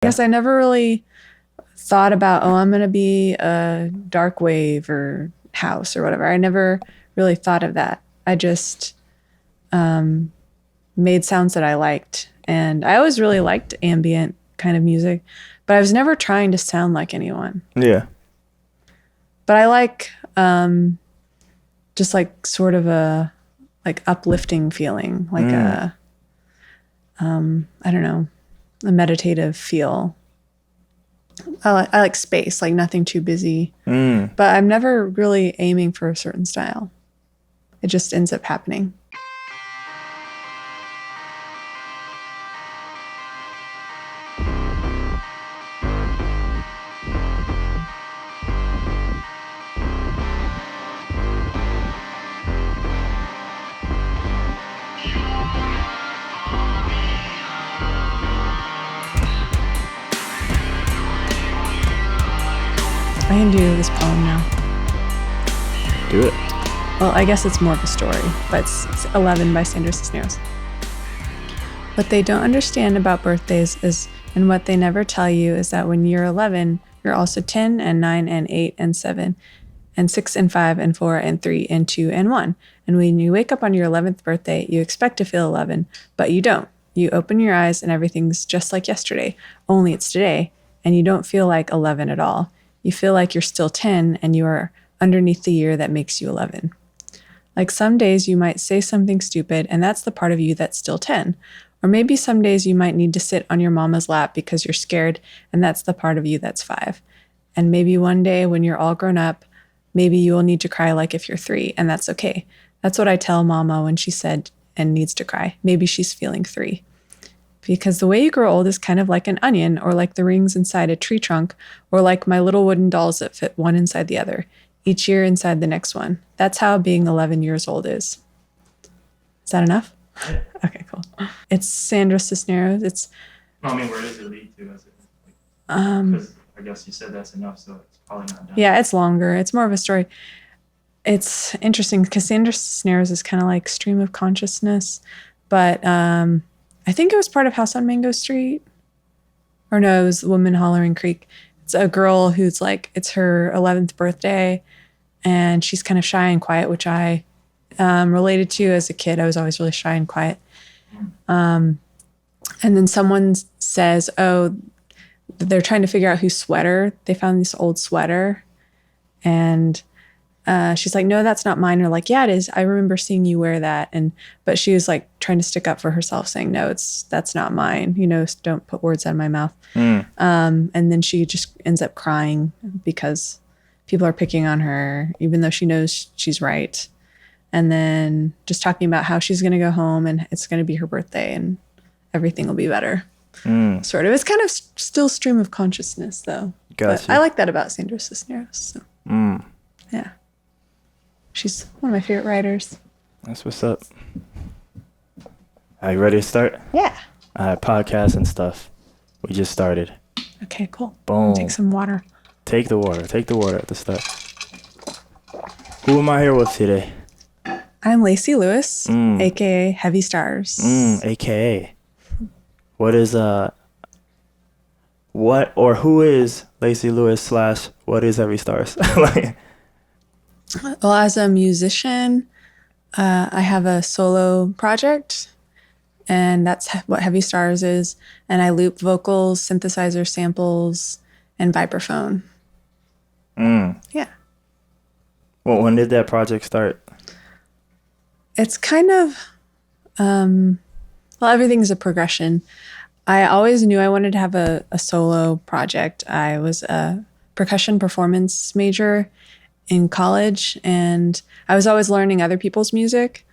I guess I never really thought about, oh, I'm going to be a dark wave or house or whatever. I never really thought of that. I just made sounds that I liked. And I always really liked ambient kind of music, but I was never trying to sound like anyone. Yeah. But I like just like sort of a like uplifting feeling, like a, I don't know, a meditative feel. I like space, like nothing too busy. But I'm never really aiming for a certain style. It just ends up happening. I can do this poem now. Do it. Well, I guess it's more of a story, but it's 11 by Sandra Cisneros. What they don't understand about birthdays is, and what they never tell you is that when you're 11, you're also 10 and 9 and 8 and 7 and 6 and 5 and 4 and 3 and 2 and 1. And when you wake up on your 11th birthday, you expect to feel 11, but you don't. You open your eyes and everything's just like yesterday, only it's today, and you don't feel like 11 at all. You feel like you're still 10 and you are underneath the year that makes you 11. Like some days you might say something stupid and that's the part of you that's still 10. Or maybe some days you might need to sit on your mama's lap because you're scared and that's the part of you that's 5. And maybe one day when you're all grown up, maybe you will need to cry like if you're 3, and that's okay. That's what I tell mama when she said and needs to cry. Maybe she's feeling 3. Because the way you grow old is kind of like an onion, or like the rings inside a tree trunk, or like my little wooden dolls that fit one inside the other, each year inside the next one. That's how being 11 years old is. Is that enough? Yeah. Okay, cool. It's Sandra Cisneros. It's I mean, where does it lead to? Because I guess you said that's enough, so it's probably not done. Yeah, it's longer. It's more of a story. It's interesting because Sandra Cisneros is kind of like stream of consciousness, but I think it was part of House on Mango Street. Or no, it was Woman Hollering Creek. It's a girl who's like, it's her 11th birthday, and she's kind of shy and quiet, which I related to as a kid. I was always really shy and quiet. And then someone says, oh, they're trying to figure out whose sweater. They found this old sweater. And she's like, no, that's not mine. Or like, yeah, it is. I remember seeing you wear that. But she was like trying to stick up for herself, saying, no, that's not mine. You know, don't put words out of my mouth. And then she just ends up crying because people are picking on her, even though she knows she's right. And then just talking about how she's going to go home and it's going to be her birthday and everything will be better. Sort of. It's kind of still stream of consciousness, though. Gotcha. But I like that about Sandra Cisneros. So. Yeah. She's one of my favorite writers. That's what's up. Are you ready to start? Yeah. Podcast and stuff. We just started. Okay, cool. Boom. Take some water. Take the water. Take the water at the start. Who am I here with today? I'm Lacey Lewis, a.k.a. Heavy Stars. AKA. What is, what or who is Lacey Lewis / what is Heavy Stars? Like, Well, as a musician, I have a solo project, and that's what Heavy Stars is. And I loop vocals, synthesizer samples, and vibraphone. Yeah. Well, when did that project start? It's kind of, well, everything's a progression. I always knew I wanted to have a solo project. I was a percussion performance major in college, and I was always learning other people's music,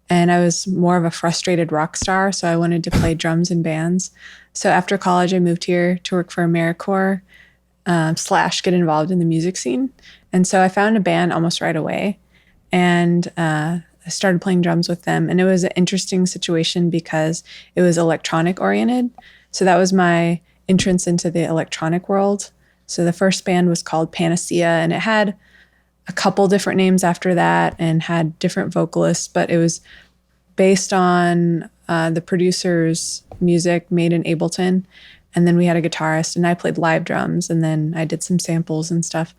and I was more of a frustrated rock star, so I wanted to play drums in bands. So after college, I moved here to work for AmeriCorps / get involved in the music scene. And so I found a band almost right away, and I started playing drums with them. And it was an interesting situation because it was electronic oriented. So that was my entrance into the electronic world. So the first band was called Panacea, and it had a couple different names after that and had different vocalists, but it was based on the producer's music made in Ableton. And then we had a guitarist, and I played live drums, and then I did some samples and stuff.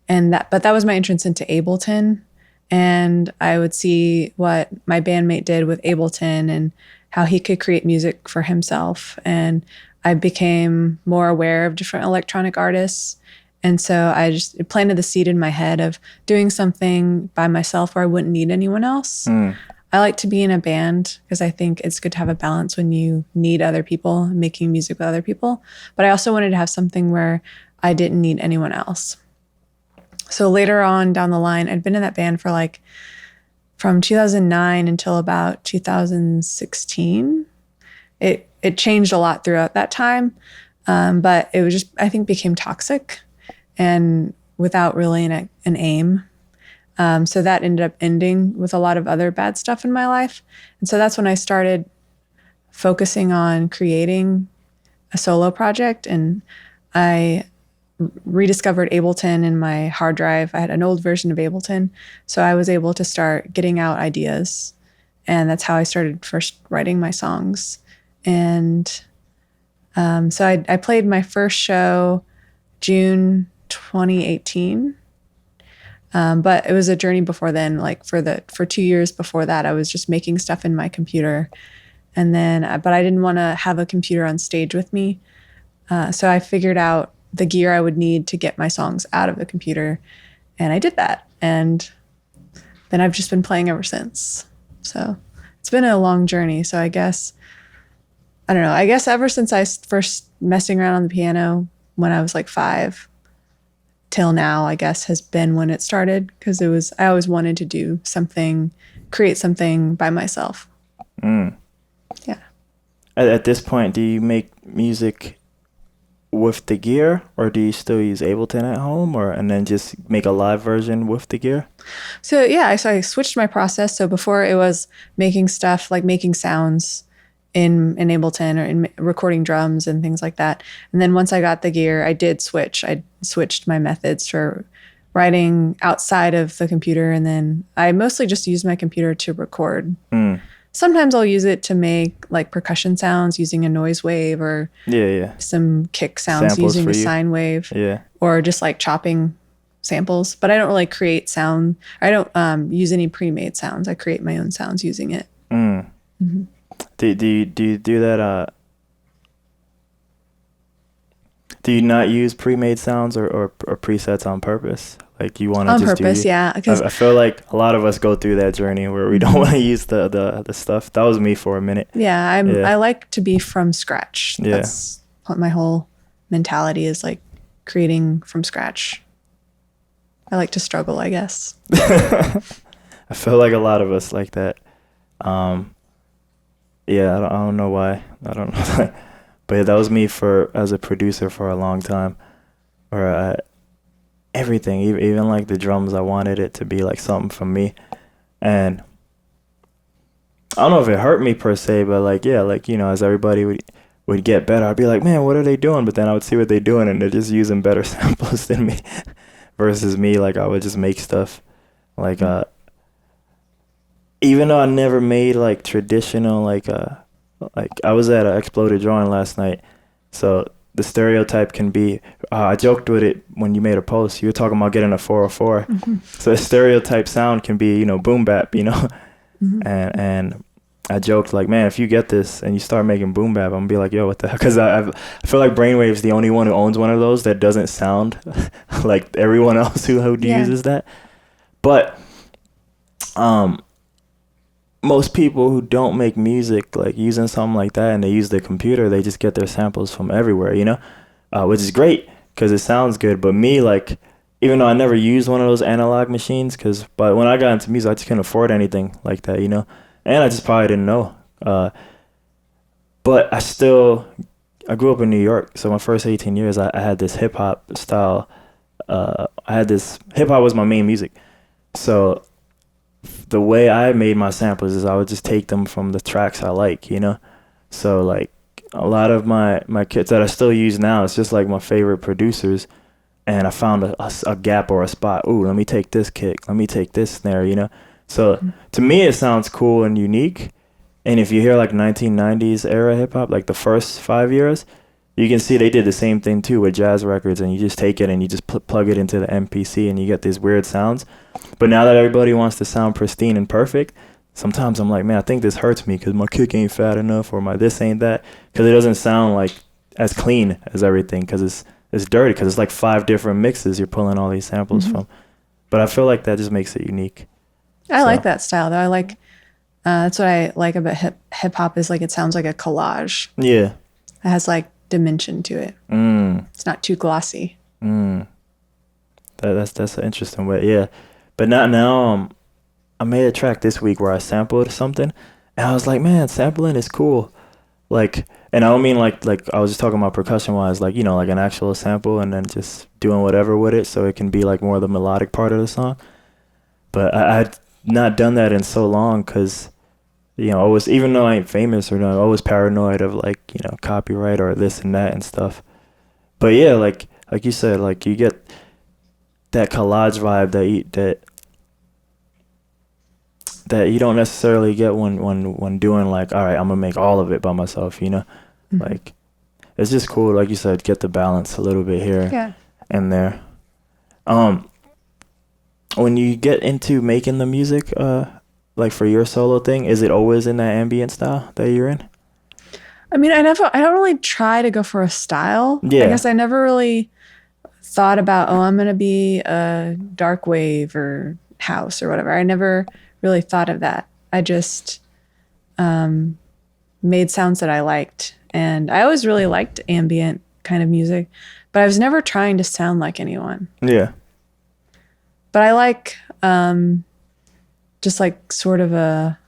But that was my entrance into Ableton. And I would see what my bandmate did with Ableton and how he could create music for himself. And I became more aware of different electronic artists. And so it planted the seed in my head of doing something by myself where I wouldn't need anyone else. I like to be in a band because I think it's good to have a balance when you need other people, making music with other people. But I also wanted to have something where I didn't need anyone else. So later on down the line, I'd been in that band for from 2009 until about 2016. It changed a lot throughout that time, but it was just, I think, became toxic and without really an aim. So that ended up ending with a lot of other bad stuff in my life. And so that's when I started focusing on creating a solo project, and I rediscovered Ableton in my hard drive. I had an old version of Ableton, so I was able to start getting out ideas, and that's how I started first writing my songs. And so I played my first show June 2018, but it was a journey before then. For 2 years before that, I was just making stuff in my computer, and then but I didn't want to have a computer on stage with me, so I figured out the gear I would need to get my songs out of the computer. And I did that. And then I've just been playing ever since. So it's been a long journey. So I guess ever since I first messing around on the piano when I was 5 till now, I guess, has been when it started. Because I always wanted to do something, create something by myself. Yeah. At this point, do you make music with the gear, or do you still use Ableton at home, and then just make a live version with the gear? So yeah, so I switched my process. So before it was making stuff, like making sounds in Ableton or in recording drums and things like that. And then once I got the gear, I switched my methods for writing outside of the computer. And then I mostly just use my computer to record. Sometimes I'll use it to make percussion sounds using a noise wave, or some kick sounds Samples using a sine wave, or just chopping samples. But I don't really create sound. I don't use any pre-made sounds. I create my own sounds using it. Mm-hmm. Do you do that? Do you not use pre-made sounds or presets on purpose? You want to just do purpose, yeah. I feel like a lot of us go through that journey where we don't want to use the stuff. That was me for a minute. Yeah, I like to be from scratch. That's what my whole mentality is, creating from scratch. I like to struggle, I guess. I feel like a lot of us like that. I don't know why. I don't know. But that was me as a producer for a long time, where everything, even the drums, I wanted it to be something from me. And I don't know if it hurt me per se, but as everybody would get better, I'd be like, man, what are they doing? But then I would see what they're doing, and they're just using better samples than me, versus me, I would just make stuff. Even though I never made traditional, I was at an Exploded Drawing last night, so the stereotype can be, I joked with it when you made a post, you were talking about getting a 404. So a stereotype sound can be, boom bap, and I joked man, if you get this and you start making boom bap, I'm gonna be like, yo, what the heck? Because I feel like Brainwave's the only one who owns one of those that doesn't sound like everyone else who uses that. But most people who don't make music using something like that, and they use their computer, they just get their samples from everywhere, which is great because it sounds good. But me, even though I never used one of those analog machines, but when I got into music, I just couldn't afford anything like that, and I just probably didn't know. But I grew up in New York, so my first 18 years, I had this hip hop style. Hip hop was my main music, so the way I made my samples is I would just take them from the tracks I like, So a lot of my kits that I still use now, it's just my favorite producers, and I found a gap or a spot. Ooh, let me take this kick. Let me take this snare, So to me, it sounds cool and unique. And if you hear 1990s era hip hop, the first 5 years, you can see they did the same thing too with jazz records, and you just take it and you just plug it into the MPC and you get these weird sounds. But now that everybody wants to sound pristine and perfect, sometimes I'm like, man, I think this hurts me because my kick ain't fat enough, or my this ain't that, because it doesn't sound like as clean as everything, because it's dirty, because it's like 5 different mixes you're pulling all these samples from. But I feel like that just makes it unique. I like that style though. I like that's what I like about hip hop is like it sounds like a collage. Yeah. It has like dimension to it. It's not too glossy. That's an interesting way. Yeah. But now I made a track this week where I sampled something, and I was like, man, sampling is cool. Like, and I don't mean like I was just talking about percussion wise, like, you know, like an actual sample and then just doing whatever with it so it can be like more of the melodic part of the song. But I'd not done that in so long because, you know, I was, even though I ain't famous or not, I was paranoid of like, you know, copyright or this and that and stuff. But yeah, like you said, like you get that collage vibe that you don't necessarily get when doing like, all right, I'm gonna make all of it by myself, you know. Like it's just cool, like you said, get the balance a little bit here and there. When you get into making the music, like for your solo thing, is it always in that ambient style that you're in? I mean, I don't really try to go for a style. Yeah. I guess I never really thought about, oh, I'm gonna be a dark wave or house or whatever. I never really thought of that. I just made sounds that I liked. And I always really liked ambient kind of music, but I was never trying to sound like anyone. Yeah. But I like just like sort of a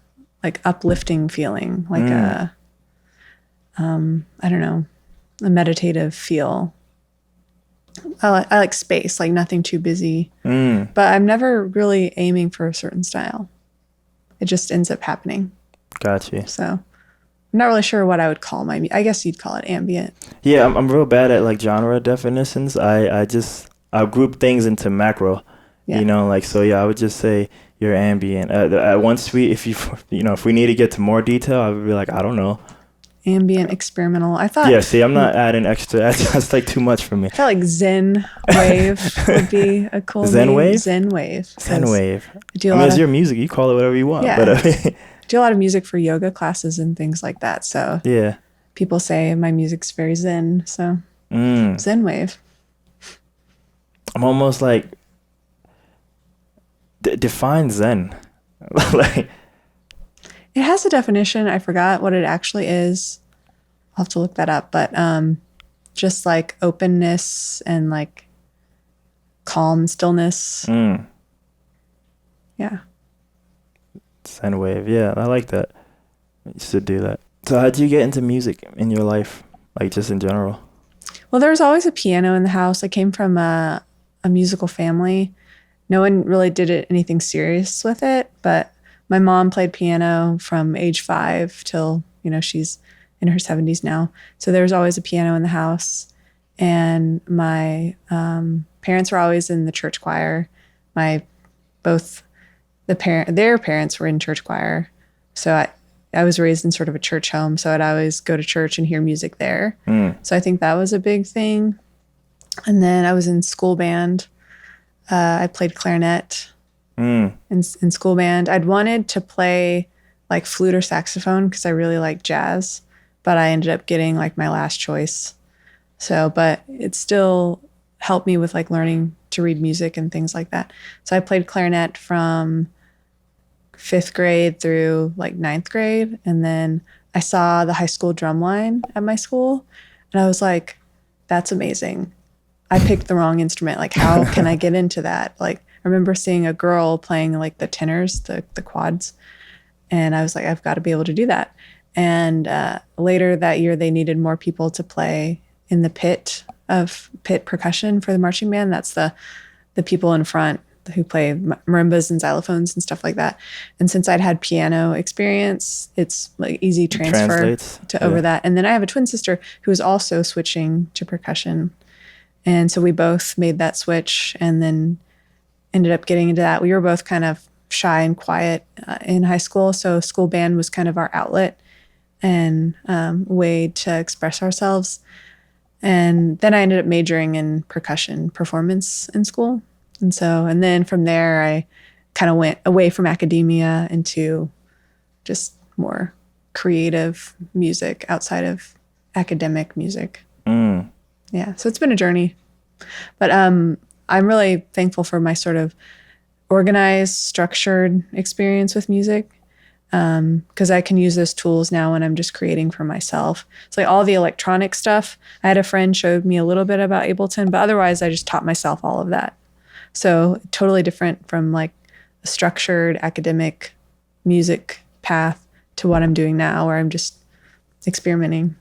like uplifting feeling, like a I don't know, a meditative feel. I like space, like nothing too busy. But I'm never really aiming for a certain style. It just ends up happening. Gotcha. So I'm not really sure what I would call I guess you'd call it ambient. Yeah, I'm real bad at like genre definitions. I group things into macro. Yeah. You know, like, so yeah, I would just say you're ambient. Once if we need to get to more detail, I would be like, I don't know. Ambient, experimental. I thought. Yeah, see, I'm not adding extra. That's like too much for me. I felt like Zen Wave would be a cool Zen name. Wave? Zen Wave. Zen Wave. It's your music. You call it whatever you want. Yeah. But I do a lot of music for yoga classes and things like that. So yeah, people say my music's very Zen. So Zen Wave. I'm almost like define Zen. Like, it has a definition. I forgot what it actually is. I'll have to look that up. But just like openness and like calm stillness. Yeah. Zen Wave. Yeah, I like that. You should do that. So how'd you get into music in your life? Like just in general? Well, there was always a piano in the house. I came from a musical family. No one really did anything serious with it, but my mom played piano from age 5 till, you know, she's in her 70s now. So there was always a piano in the house. And my parents were always in the church choir. Their parents were in church choir. So I was raised in sort of a church home. So I'd always go to church and hear music there. So I think that was a big thing. And then I was in school band. I played clarinet in school band. I'd wanted to play like flute or saxophone because I really like jazz, but I ended up getting like my last choice. So, but it still helped me with like learning to read music and things like that. So I played clarinet from 5th grade through like 9th grade. And then I saw the high school drum line at my school and I was like, that's amazing. I picked the wrong instrument. Like, how can I get into that? Like, I remember seeing a girl playing like the tenors, the quads. And I was like, I've got to be able to do that. And later that year, they needed more people to play in the pit percussion for the marching band. That's the people in front who play marimbas and xylophones and stuff like that. And since I'd had piano experience, it's like easy transfer over that. And then I have a twin sister who is also switching to percussion. And so we both made that switch and then ended up getting into that. We were both kind of shy and quiet in high school. So school band was kind of our outlet and way to express ourselves. And then I ended up majoring in percussion performance in school. And then from there, I kind of went away from academia into just more creative music outside of academic music. Yeah. So it's been a journey. But I'm really thankful for my sort of organized, structured experience with music. Because I can use those tools now when I'm just creating for myself. It's like all the electronic stuff. I had a friend showed me a little bit about Ableton, but otherwise I just taught myself all of that. So totally different from like a structured academic music path to what I'm doing now, where I'm just experimenting.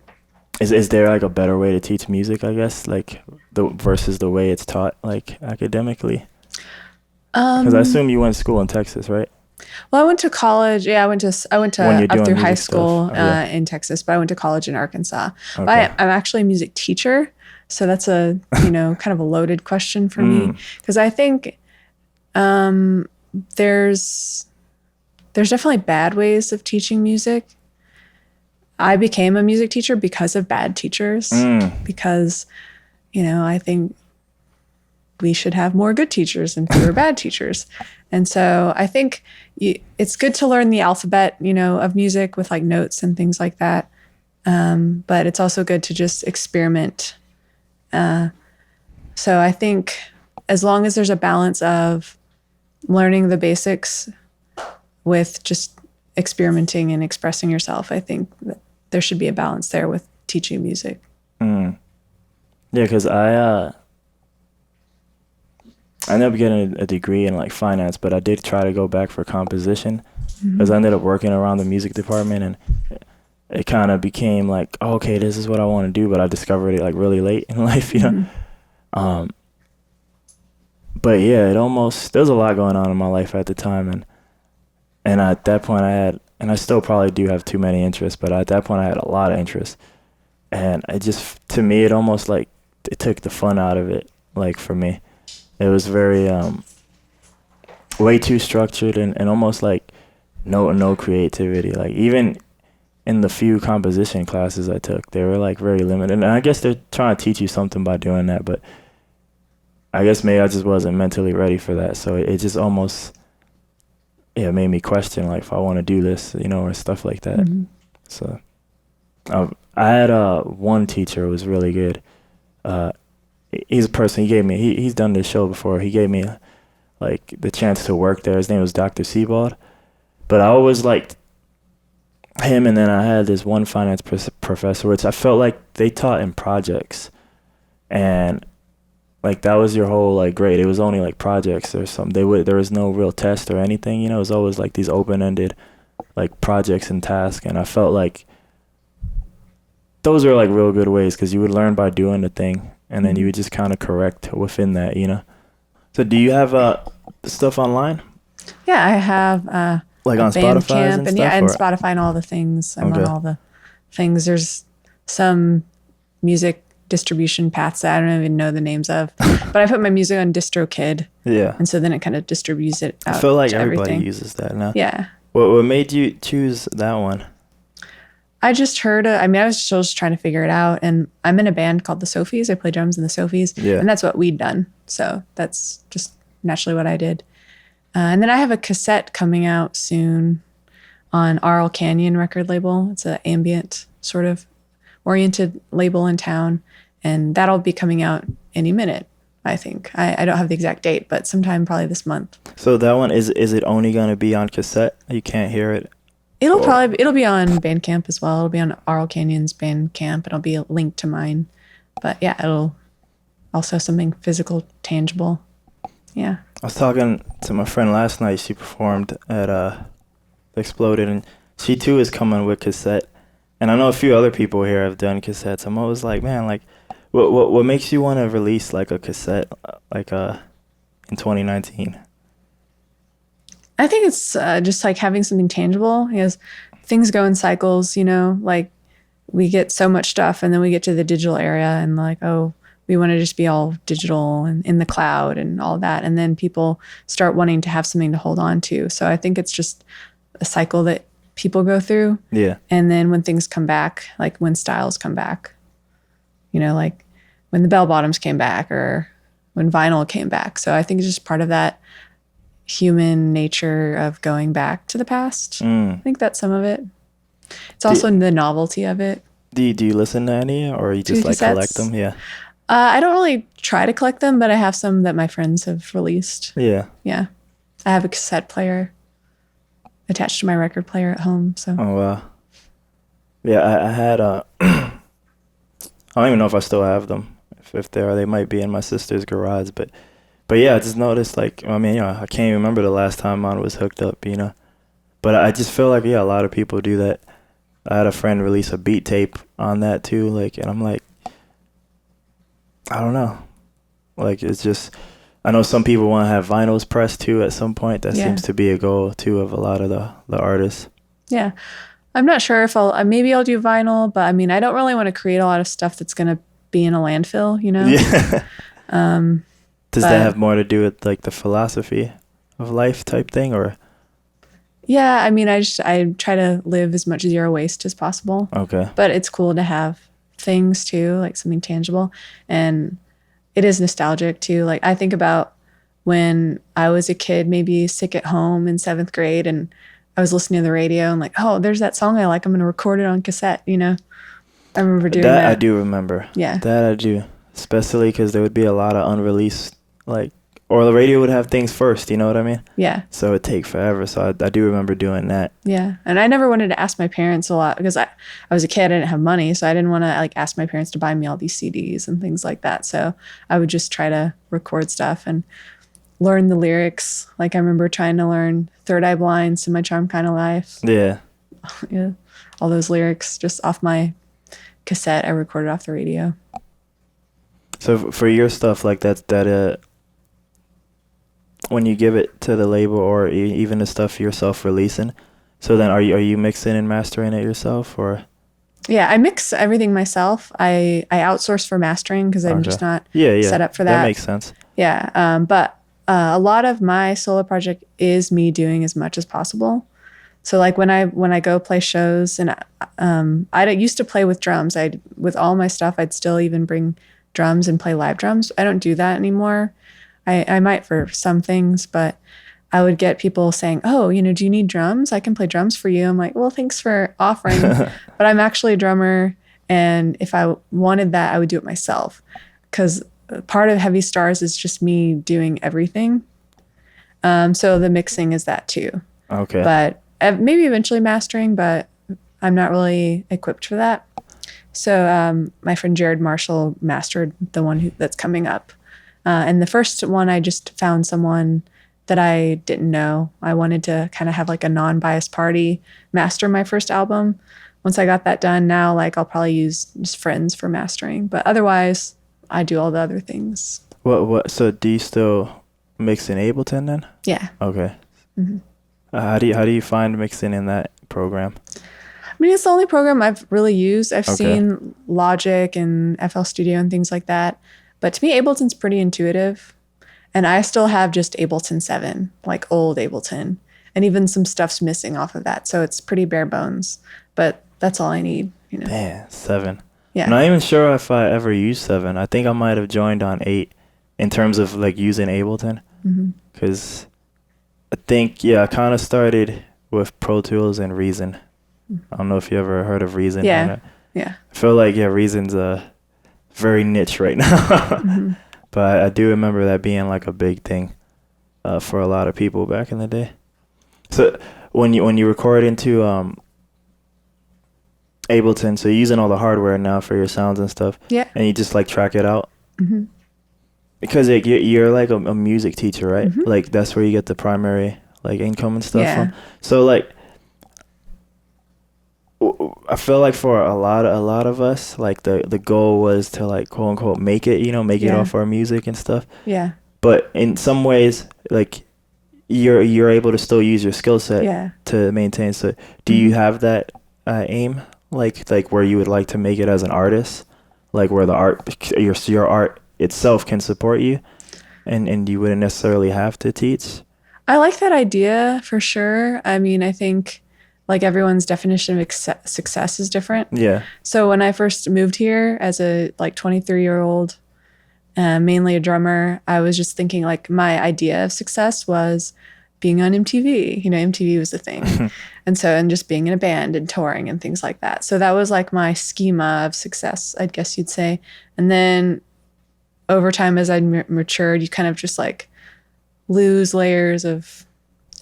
Is there like a better way to teach music, I guess, like versus the way it's taught like academically? Because I assume you went to school in Texas, right? Well, I went to college. Yeah, I went to up through high school in Texas, but I went to college in Arkansas. Okay. But I'm actually a music teacher, so that's a kind of a loaded question for me, because I think there's definitely bad ways of teaching music. I became a music teacher because of bad teachers, because I think we should have more good teachers and fewer bad teachers. And so I think it's good to learn the alphabet, of music with like notes and things like that. But it's also good to just experiment. So I think as long as there's a balance of learning the basics with just experimenting and expressing yourself, I think that there should be a balance there with teaching music. Yeah, because I ended up getting a degree in like finance, but I did try to go back for composition because I ended up working around the music department, and it kind of became like, oh, okay, this is what I want to do, but I discovered it like really late in life, But yeah, there was a lot going on in my life at the time, and at that point and I still probably do have too many interests, but at that point I had a lot of interests, and to me, it almost like it took the fun out of it, like for me. It was very way too structured and almost like no creativity. Like even in the few composition classes I took, they were like very limited. And I guess they're trying to teach you something by doing that, but I guess maybe I just wasn't mentally ready for that. So it just almost made me question like if I want to do this, or stuff like that. So I had one teacher who was really good. He's a person, he's done this show before. He gave me like the chance to work there. His name was Dr. Sebald. But I always liked him, and then I had this one finance professor, which I felt like they taught in projects. And like that was your whole like grade. It was only like projects or something. There was no real test or anything, It was always like these open-ended like projects and tasks. And I felt like those are like real good ways because you would learn by doing the thing. And then you would just kind of correct within that, So do you have stuff online? Yeah, I have like on Spotify and stuff? And Spotify and all the things. I'm on all the things. There's some music distribution paths that I don't even know the names of. But I put my music on DistroKid. Yeah. And so then it kind of distributes it out. I feel like to everybody everything. uses that now. Yeah. What made you choose that one? I just heard I was just trying to figure it out. And I'm in a band called the Sophies. I play drums in the Sophies. Yeah. And that's what we'd done. So that's just naturally what I did. And then I have a cassette coming out soon on Arl Canyon record label. It's an ambient sort of oriented label in town. And that'll be coming out any minute, I think. I don't have the exact date, but sometime probably this month. So that one, is it only going to be on cassette? You can't hear it? It'll be on Bandcamp as well. It'll be on Arl Canyon's Bandcamp. It'll be a link to mine. But yeah, it'll also something physical, tangible. Yeah. I was talking to my friend last night. She performed at Exploded, and she too is coming with cassette. And I know a few other people here have done cassettes. I'm always like, man, like, what makes you want to release like a cassette like in 2019? I think it's just like having something tangible, because things go in cycles, like we get so much stuff and then we get to the digital era and like, oh, we want to just be all digital and in the cloud and all that. And then people start wanting to have something to hold on to. So I think it's just a cycle that people go through. Yeah. And then when things come back, like when styles come back, like when the bell bottoms came back or when vinyl came back. So I think it's just part of that human nature of going back to the past. I think that's some of it. It's also the novelty of it. Do you listen to any, or you just like collect them? Yeah. I don't really try to collect them, but I have some that my friends have released. Yeah. Yeah. I have a cassette player attached to my record player at home. So. Oh wow. Yeah, I had I don't even know if I still have them. If they are, they might be in my sister's garage. But yeah, I just noticed, like, I mean, I can't even remember the last time mine was hooked up, But I just feel like, a lot of people do that. I had a friend release a beat tape on that too, like, and I'm like, I don't know. Like, it's just, I know some people want to have vinyls pressed too at some point. That seems to be a goal too of a lot of the artists. Yeah. I'm not sure if maybe I'll do vinyl, but I mean, I don't really want to create a lot of stuff that's going to be in a landfill, Yeah. Does that have more to do with like the philosophy of life type thing, or? Yeah, I mean, I try to live as much zero waste as possible. Okay. But it's cool to have things too, like something tangible. And it is nostalgic too. Like, I think about when I was a kid, maybe sick at home in 7th grade, and I was listening to the radio and like, oh, there's that song I like. I'm going to record it on cassette, I remember doing that. I do remember. Yeah. That I do. Especially because there would be a lot of unreleased, like, or the radio would have things first, you know what I mean? Yeah. So it'd take forever. So I do remember doing that. Yeah. And I never wanted to ask my parents a lot because I was a kid. I didn't have money. So I didn't want to like ask my parents to buy me all these CDs and things like that. So I would just try to record stuff and learn the lyrics. Like, I remember trying to learn Third Eye Blind, "To My Charm Kind of Life." Yeah. Yeah. All those lyrics just off my cassette I recorded off the radio. So for your stuff like that when you give it to the label or even the stuff you're self-releasing, so then are you mixing and mastering it yourself, or? Yeah, I mix everything myself. I outsource for mastering because I'm just not set up for that. That makes sense. Yeah, but a lot of my solo project is me doing as much as possible. So like when I go play shows, and I used to play with drums. With all my stuff, I'd still even bring drums and play live drums. I don't do that anymore. I might for some things, but I would get people saying, oh, do you need drums? I can play drums for you. I'm like, well, thanks for offering, but I'm actually a drummer. And if I wanted that, I would do it myself, because part of Heavy Stars is just me doing everything. So the mixing is that too. Okay. But maybe eventually mastering, but I'm not really equipped for that. So my friend Jared Marshall mastered the one that's coming up. And the first one, I just found someone that I didn't know. I wanted to kind of have like a non-biased party master my first album. Once I got that done, now like I'll probably use just friends for mastering. But otherwise, I do all the other things. What? So do you still mix in Ableton then? Yeah. Okay. Mm-hmm. How do you find mixing in that program? I mean, it's the only program I've really used. I've seen Logic and FL Studio and things like that. But to me, Ableton's pretty intuitive. And I still have just Ableton 7, like old Ableton. And even some stuff's missing off of that. So it's pretty bare bones. But that's all I need, Damn, 7. Yeah. I'm not even sure if I ever used 7. I think I might have joined on 8 in terms of like using Ableton. Because I think, I kind of started with Pro Tools and Reason. I don't know if you ever heard of Reason. Yeah. Yeah. I feel like, Reason's very niche right now. But I do remember that being like a big thing for a lot of people back in the day. So when you record into Ableton, so you're using all the hardware now for your sounds and stuff. Yeah. And you just like track it out. Because like, you're like a music teacher, right? Like that's where you get the primary like income and stuff from. So like, I feel like for a lot of us, like the goal was to like quote unquote make it, make it off our music and stuff. Yeah. But in some ways, like you're able to still use your skill set to maintain. So do you have that aim, like where you would like to make it as an artist, like where the art, your art itself can support you, and you wouldn't necessarily have to teach? I like that idea for sure. I mean, I think like everyone's definition of success is different. Yeah. So when I first moved here as a like 23-year-old mainly a drummer, I was just thinking like my idea of success was being on MTV. You know, MTV was the thing. And just being in a band and touring and things like that. So that was like my schema of success, I guess you'd say. And then over time, as I matured, you kind of just like lose layers of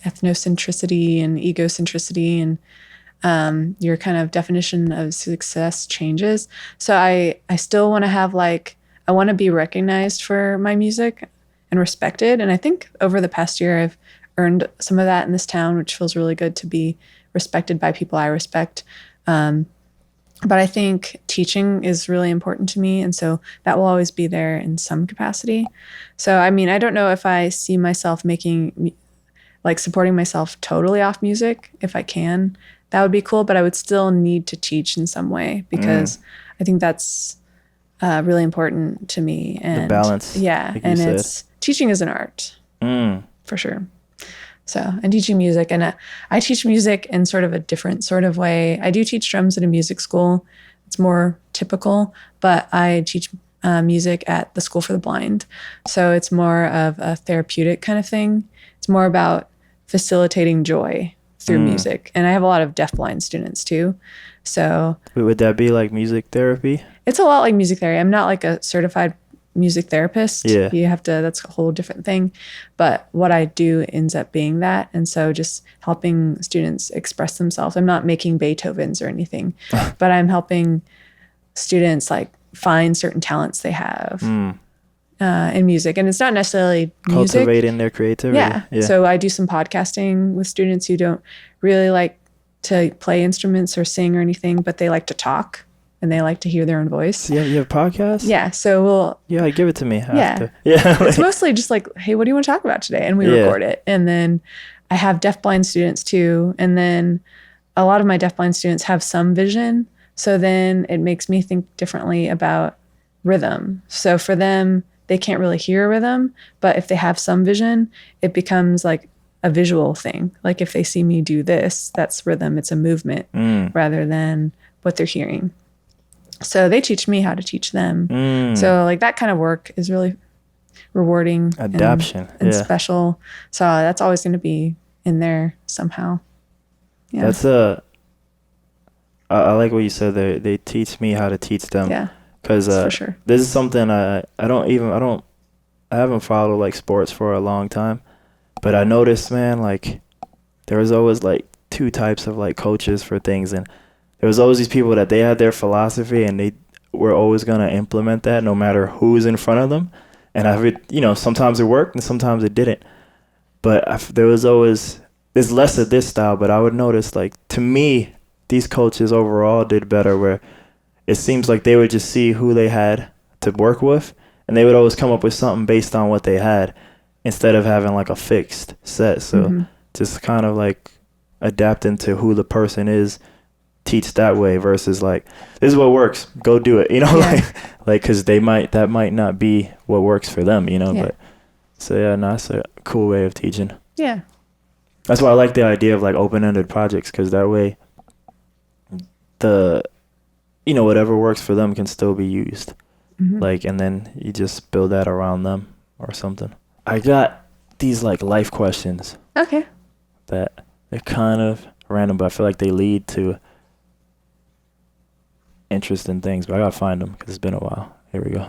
ethnocentricity and egocentricity, and your kind of definition of success changes. So I still want to have like, I want to be recognized for my music and respected. And I think over the past year, I've earned some of that in this town, which feels really good to be respected by people I respect. But I think teaching is really important to me. And so that will always be there in some capacity. So, I mean, I don't know if I see myself like supporting myself totally off music. If I can, that would be cool. But I would still need to teach in some way because I think that's really important to me. And the balance. Yeah. Like and teaching is an art for sure. So, and teaching music, and I teach music in sort of a different sort of way. I do teach drums at a music school. It's more typical, but I teach music at the School for the Blind. So it's more of a therapeutic kind of thing. It's more about facilitating joy through music. And I have a lot of deafblind students too. So would that be like music therapy? It's a lot like music therapy. I'm not like a certified music therapist. Yeah. You have to, that's a whole different thing. But what I do ends up being that. And so just helping students express themselves. I'm not making Beethovens or anything, but I'm helping students like find certain talents they have in music. And it's not necessarily music. Cultivating their creativity. Yeah. So I do some podcasting with students who don't really like to play instruments or sing or anything, but they like to talk. And they like to hear their own voice. Yeah, you have podcasts? Yeah, so Yeah, give it to me. Yeah. It's mostly just like, hey, what do you want to talk about today? And we record it. And then I have deafblind students too. And then a lot of my deafblind students have some vision. So then it makes me think differently about rhythm. So for them, they can't really hear rhythm. But if they have some vision, it becomes like a visual thing. Like if they see me do this, that's rhythm. It's a movement rather than what they're hearing. So they teach me how to teach them. So like that kind of work is really rewarding. Adaption. And special. So that's always going to be in there somehow. Yeah. That's I like what you said there. They teach me how to teach them. Yeah. Because for sure. This is something I haven't followed like sports for a long time, but I noticed, man, like there was always like two types of like coaches for things, and there was always these people that they had their philosophy and they were always going to implement that no matter who's in front of them. And sometimes it worked and sometimes it didn't. But there was always, there's less of this style, but I would notice, like, to me, these coaches overall did better where it seems like they would just see who they had to work with and they would always come up with something based on what they had instead of having like a fixed set. So just kind of like adapting to who the person is, teach that way versus like, this is what works, go do it, like because that might not be what works for them, but so that's a cool way of teaching. That's why I like the idea of like open-ended projects, because that way whatever works for them can still be used, like, and then you just build that around them or something. I got these like life questions that they're kind of random, but I feel like they lead to interesting things, but I gotta find them because it's been a while. Here we go.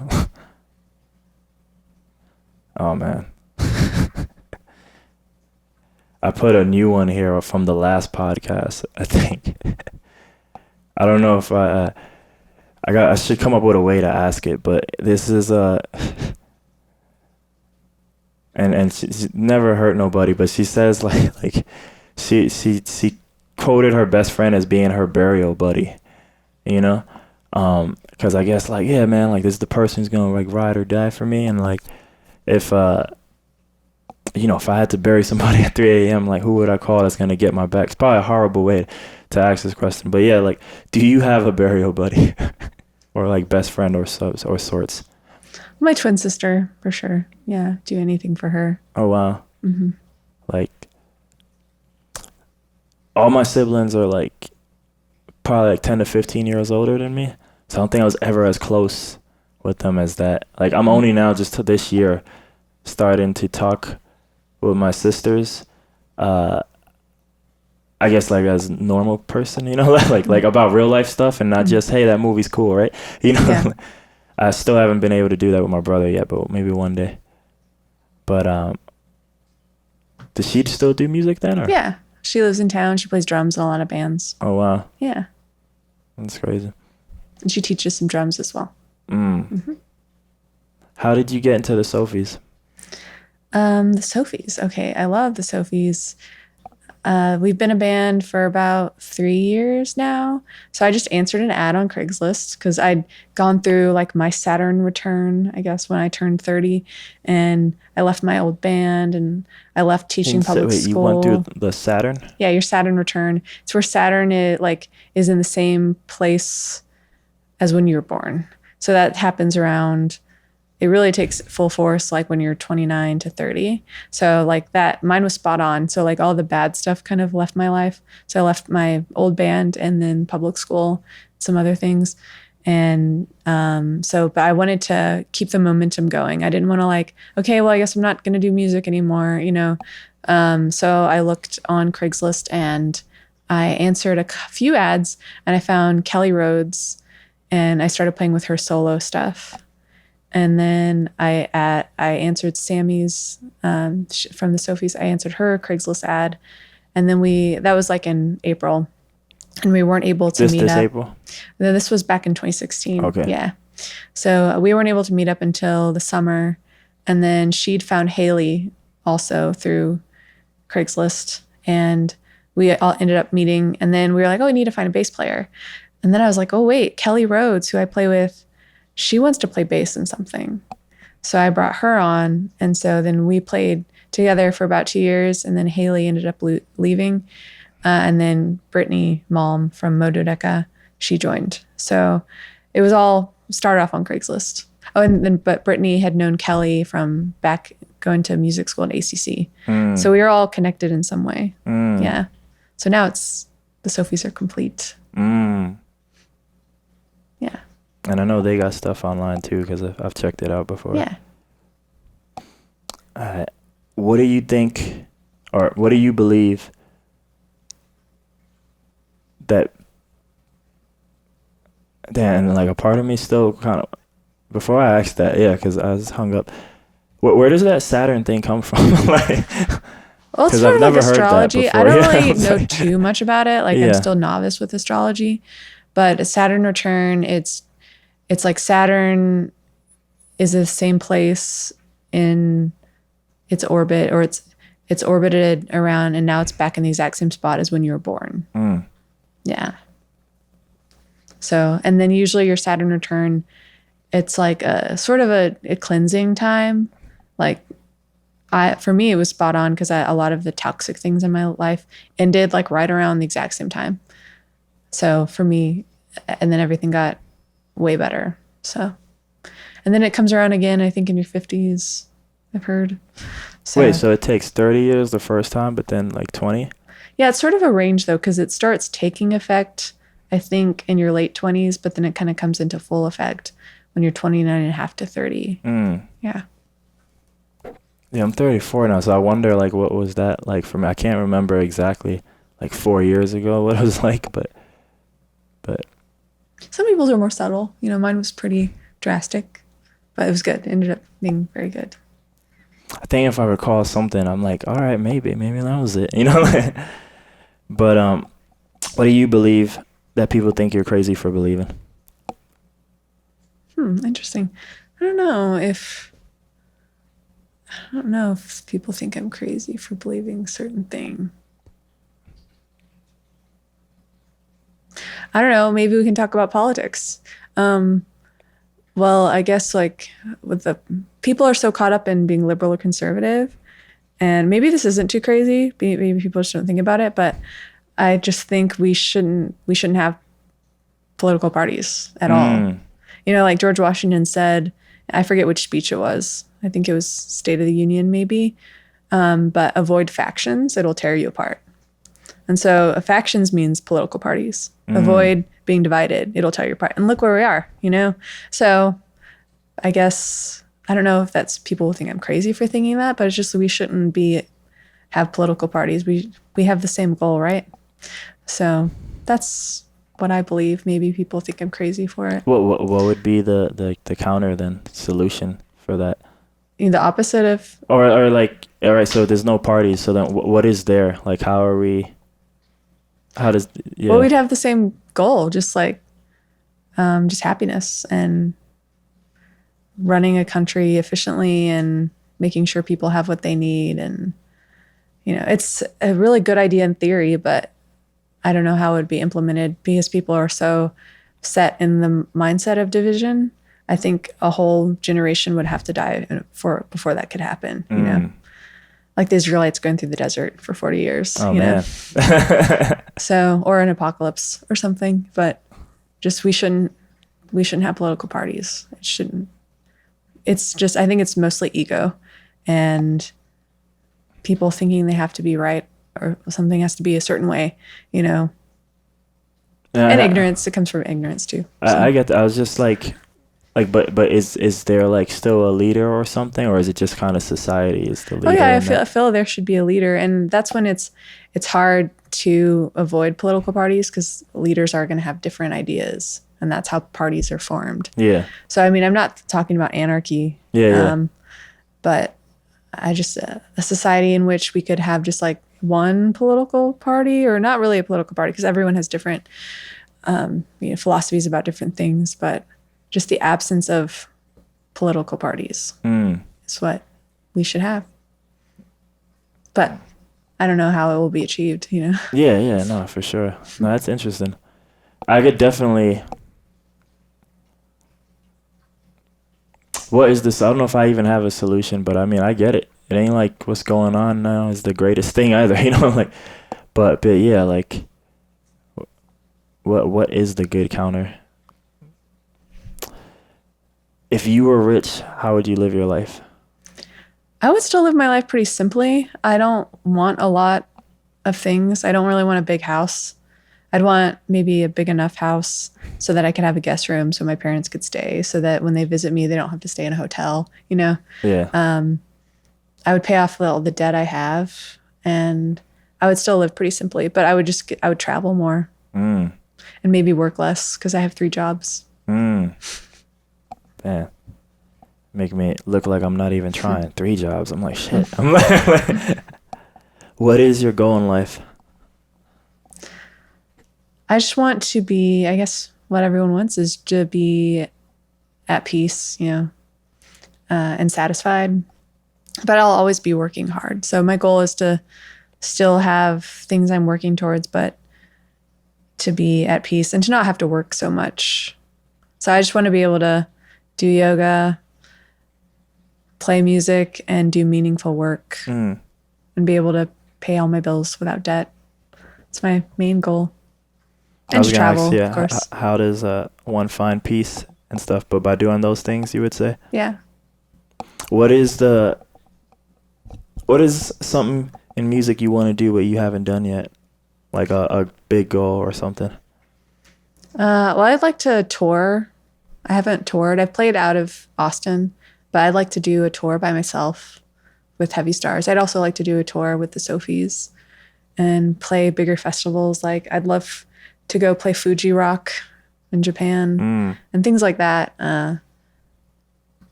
Oh man. I put a new one here from the last podcast, I think. I don't know if I should come up with a way to ask it, but this is and she's never hurt nobody, but she says like she quoted her best friend as being her burial buddy. Because I guess like, yeah, man, like this is the person who's gonna like ride or die for me, and like if if I had to bury somebody at 3 a.m., like who would I call that's gonna get my back? It's probably a horrible way to ask this question, but yeah, like, do you have a burial buddy or like best friend or sorts? My twin sister, for sure. Yeah, do anything for her. Oh wow. Like all my siblings are like probably like 10 to 15 years older than me. So I don't think I was ever as close with them as that. Like I'm only now just to this year starting to talk with my sisters. I guess like as a normal person, you know, like about real life stuff and not just, hey, that movie's cool, right? You know, Yeah. I still haven't been able to do that with my brother yet, but maybe one day. But does she still do music then? Or? Yeah. She lives in town. She plays drums in a lot of bands. Oh wow, Yeah. that's crazy. And she teaches some drums as well. How did you get into the Sophies? The Sophies. Okay. I love the Sophies. We've been a band for about 3 years now. So I just answered an ad on Craigslist because I'd gone through like my Saturn return, I guess, when I turned 30. And I left my old band and I left teaching public school. You went through the Saturn? Yeah, your Saturn return. It's where Saturn is in the same place as when you were born. So that happens around, it really takes full force like when you're 29 to 30. So like that, mine was spot on. So like all the bad stuff kind of left my life. So I left my old band and then public school, some other things. And but I wanted to keep the momentum going. I didn't want to like, okay, well, I guess I'm not going to do music anymore, you know? So I looked on Craigslist and I answered a few ads and I found Kelly Rhodes and I started playing with her solo stuff. And then I answered Sammy's from the Sophies. I answered her Craigslist ad. And then that was like in April. And we weren't able to meet up. This April? This was back in 2016. Okay. Yeah. So we weren't able to meet up until the summer. And then she'd found Haley also through Craigslist. And we all ended up meeting. And then we were like, oh, we need to find a bass player. And then I was like, oh, wait, Kelly Rhodes, who I play with, she wants to play bass in something. So I brought her on. And so then we played together for about 2 years. And then Haley ended up leaving. And then Brittany Malm from Mododeca, she joined. So it was all started off on Craigslist. Oh, but Brittany had known Kelly from back going to music school at ACC. So we were all connected in some way. Yeah. So now the Sophies are complete. Yeah. And I know they got stuff online too because I've checked it out before. Yeah. What do you think, or what do you believe that? Damn, like a part of me still kind of. Before I asked that, yeah, because I was hung up. Where does that Saturn thing come from? Like, well, it's sort of like astrology. I don't really know like, too much about it. Like, yeah. I'm still novice with astrology, but a Saturn return, it's like Saturn is the same place in its orbit, or it's orbited around, and now it's back in the exact same spot as when you were born. Yeah. So, and then usually your Saturn return, it's like a sort of a cleansing time. Like for me, it was spot on because a lot of the toxic things in my life ended like right around the exact same time. So for me, and then everything got way better. So, and then it comes around again, I think in your 50s, I've heard. So, wait, so it takes 30 years the first time, but then like 20? Yeah, it's sort of a range though, because it starts taking effect, I think, in your late 20s, but then it kind of comes into full effect when you're 29 and a half to 30. Yeah. Yeah, I'm 34 now, so I wonder, like, what was that like for me? I can't remember exactly, like 4 years ago, what it was like, but. Some people's are more subtle. You know, mine was pretty drastic, but it was good. It ended up being very good. I think if I recall something, I'm like, all right, maybe that was it, you know? But what do you believe that people think you're crazy for believing? Interesting. I don't know if people think I'm crazy for believing a certain thing. I don't know. Maybe we can talk about politics. Well, I guess like with the people are so caught up in being liberal or conservative, and maybe this isn't too crazy. Maybe people just don't think about it, but I just think we shouldn't have political parties at all. You know, like George Washington said, I forget which speech it was. I think it was State of the Union, maybe. But avoid factions; it'll tear you apart. And so factions means political parties. Avoid being divided. It'll tear you apart. And look where we are, you know? So I guess I don't know if that's people think I'm crazy for thinking that, but it's just we shouldn't have political parties. We have the same goal, right? So that's what I believe. Maybe people think I'm crazy for it. What would be the counter then solution for that? The opposite of Or like, all right, so there's no parties. So then what is there? Like, how are we? How does yeah? well, we'd have the same goal, just like just happiness and running a country efficiently and making sure people have what they need. And it's a really good idea in theory, but I don't know how it would be implemented because people are so set in the mindset of division. I think a whole generation would have to die before that could happen. Like the Israelites going through the desert for 40 years. Oh man. So, or an apocalypse or something. But just we shouldn't have political parties. It shouldn't. It's just I think it's mostly ego, and people thinking they have to be right or something has to be a certain way. And ignorance. It comes from ignorance too. So. I get that. I was just like, but is there like still a leader or something, or is it just kind of society is the leader? Oh yeah, I feel there should be a leader, and that's when it's hard to avoid political parties because leaders are going to have different ideas, and that's how parties are formed. Yeah. So I mean, I'm not talking about anarchy. Yeah. But I just a society in which we could have just like one political party, or not really a political party, because everyone has different philosophies about different things, but just the absence of political parties is what we should have. But I don't know how it will be achieved, Yeah, no, for sure. No, that's interesting. I could definitely. What is this? I don't know if I even have a solution, but I mean, I get it. It ain't like what's going on now is the greatest thing either, like, but yeah, like, what is the good counter? If you were rich, how would you live your life? I would still live my life pretty simply. I don't want a lot of things. I don't really want a big house. I'd want maybe a big enough house so that I could have a guest room so my parents could stay, so that when they visit me, they don't have to stay in a hotel, Yeah. I would pay off all the debt I have, and I would still live pretty simply, but I would travel more and maybe work less because I have 3 jobs. Man, make me look like I'm not even trying. 3 jobs. I'm like, shit. I'm like, what is your goal in life? I just want to be, I guess what everyone wants is to be at peace, and satisfied. But I'll always be working hard. So my goal is to still have things I'm working towards, but to be at peace and to not have to work so much. So I just want to be able to do yoga, play music, and do meaningful work and be able to pay all my bills without debt. It's my main goal. And to travel, of course. How does one find peace and stuff? But by doing those things, you would say? Yeah. What is something in music you want to do but you haven't done yet? Like a big goal or something? Well, I'd like to tour. I haven't toured. I've played out of Austin, but I'd like to do a tour by myself with Heavy Stars. I'd also like to do a tour with the Sophies and play bigger festivals. Like I'd love to go play Fuji Rock in Japan and things like that.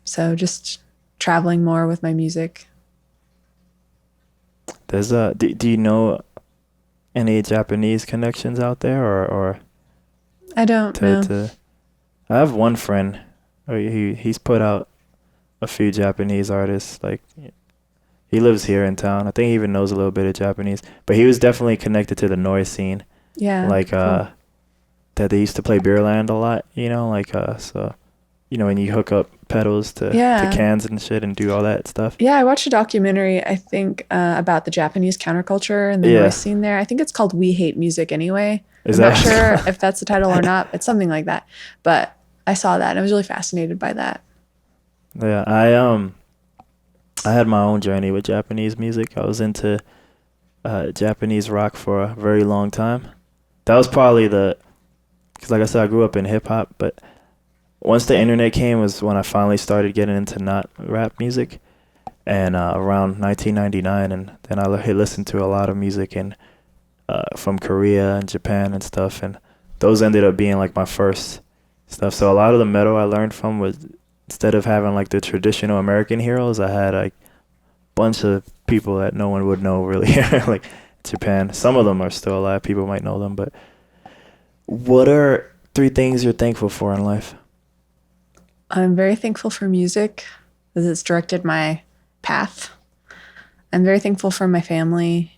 So just traveling more with my music. There's do you know any Japanese connections out there or I don't know. I have one friend. He's put out a few Japanese artists. Like he lives here in town. I think he even knows a little bit of Japanese. But he was definitely connected to the noise scene. Yeah. Like cool. That they used to play Beerland a lot. So when you hook up pedals to cans and shit and do all that stuff. Yeah, I watched a documentary, I think, about the Japanese counterculture and the noise scene there. I think it's called We Hate Music Anyway. I'm not sure if that's the title or not. It's something like that. But I saw that and I was really fascinated by that. Yeah, I had my own journey with Japanese music. I was into Japanese rock for a very long time. That was probably because like I said, I grew up in hip hop, but once the internet came was when I finally started getting into not rap music, and around 1999, and then I listened to a lot of music from Korea and Japan and stuff, and those ended up being like my first stuff. So a lot of the metal I learned from was, instead of having like the traditional American heroes, I had like a bunch of people that no one would know really, like Japan. Some of them are still alive. People might know them, but what are 3 things you're thankful for in life? I'm very thankful for music because it's directed my path. I'm very thankful for my family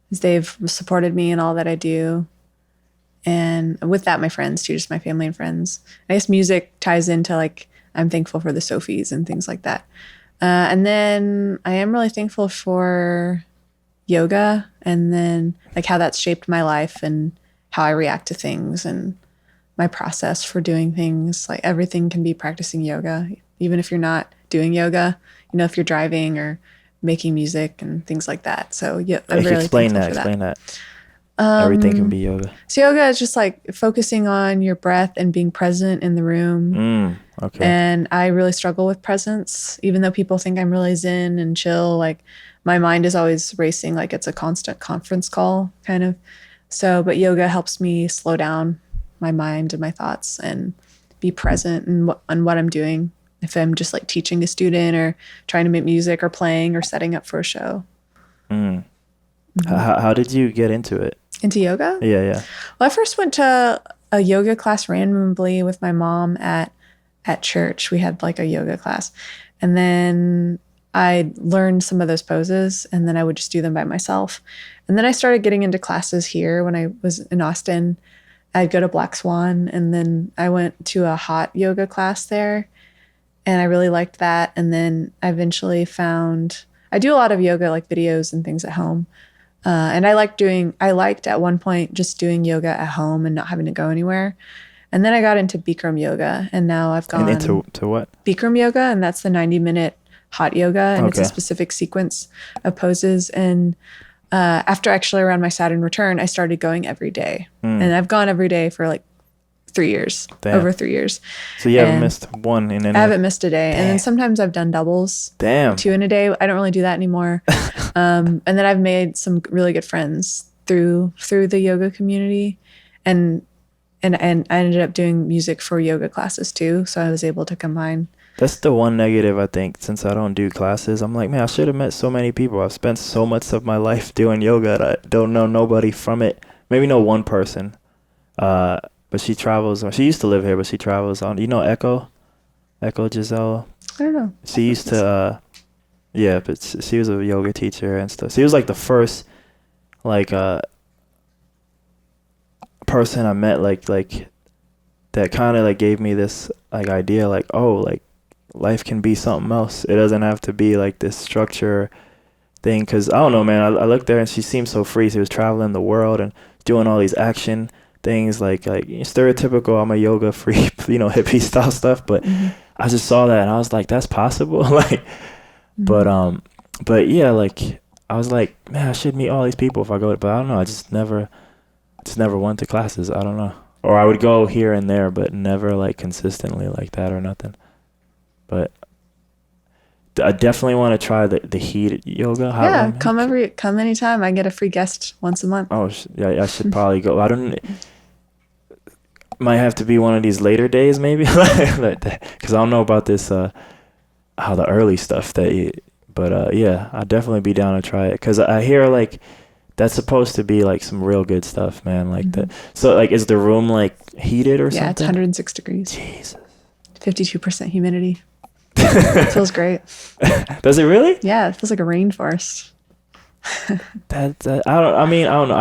because they've supported me in all that I do. And with that, my friends too, just my family and friends. I guess music ties into like, I'm thankful for the Sophies and things like that. And then I am really thankful for yoga, and then like how that's shaped my life and how I react to things and my process for doing things. Like everything can be practicing yoga, even if you're not doing yoga, if you're driving or making music and things like that. So yeah, I'm really Explain thankful that. for Explain that. Everything can be yoga. So yoga is just like focusing on your breath and being present in the room. Okay. And I really struggle with presence, even though people think I'm really zen and chill. Like my mind is always racing, like it's a constant conference call kind of. So, but yoga helps me slow down my mind and my thoughts and be present in what I'm doing. If I'm just like teaching a student or trying to make music or playing or setting up for a show. How did you get into it? Into yoga? Yeah. Well, I first went to a yoga class randomly with my mom at church. We had like a yoga class. And then I learned some of those poses, and then I would just do them by myself. And then I started getting into classes here when I was in Austin. I'd go to Black Swan, and then I went to a hot yoga class there, and I really liked that. And then I eventually I do a lot of yoga, like videos and things at home. And I liked at one point just doing yoga at home and not having to go anywhere. And then I got into Bikram yoga, and now I've gone into what? Bikram yoga, and that's the 90-minute hot yoga, and it's a specific sequence of poses. And after actually around my Saturn return, I started going every day, and I've gone every day for like 3 years, over 3 years. So you haven't missed one in any? I haven't missed a day. Damn. And then sometimes I've done doubles. Damn. 2 in a day. I don't really do that anymore. And then I've made some really good friends through the yoga community, and I ended up doing music for yoga classes too. So I was able to combine. That's the one negative, I think, since I don't do classes. I'm like, man, I should have met so many people. I've spent so much of my life doing yoga that I don't know nobody from it. Maybe know one person. But she travels. She used to live here, but she travels on. Echo Giselle? I don't know. She used to, but she was a yoga teacher and stuff. She was like the first, like, person I met, like that kind of like gave me this like idea, like, oh, like life can be something else. It doesn't have to be like this structure thing. Cause I don't know, man. I looked there and she seemed so free. She was traveling the world and doing all these action things, like stereotypical. I'm a yoga freak, hippie style stuff. But I just saw that and I was like, that's possible. Like, but yeah, like I was like, man, I should meet all these people if I go. But I don't know. I just never went to classes. I don't know. Or I would go here and there, but never like consistently like that or nothing. But I definitely want to try the heat yoga. Yeah, come anytime. I get a free guest once a month. Oh, yeah, I should probably go. I don't. Might have to be one of these later days, maybe, because I don't know about this. How the early stuff but yeah, I'd definitely be down to try it because I hear like that's supposed to be like some real good stuff, man. Like so like is the room like heated or something? Yeah, it's 106 degrees. Jesus. 52% humidity. It feels great. Does it really? Yeah, it feels like a rainforest. I don't know.